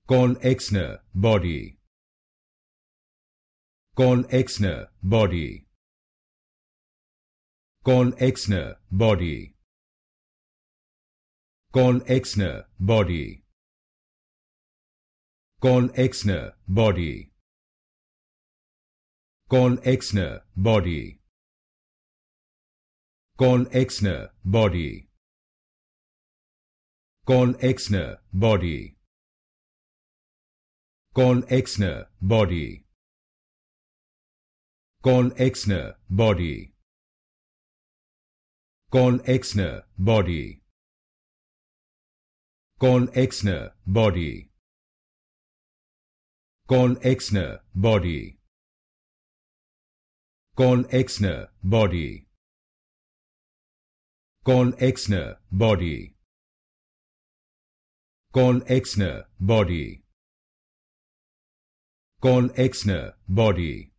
Call-Exner Body. Call-Exner Body. Call-Exner Body. Call-Exner Body. Call-Exner Body. Call-Exner Body. Call-Exner Body. Call-Exner Body. Call-Exner Body. Call-Exner Body. Call-Exner Body. Call-Exner Body. Call-Exner Body. Call-Exner Body. Call-Exner Body. Call-Exner Body. Call-Exner Body.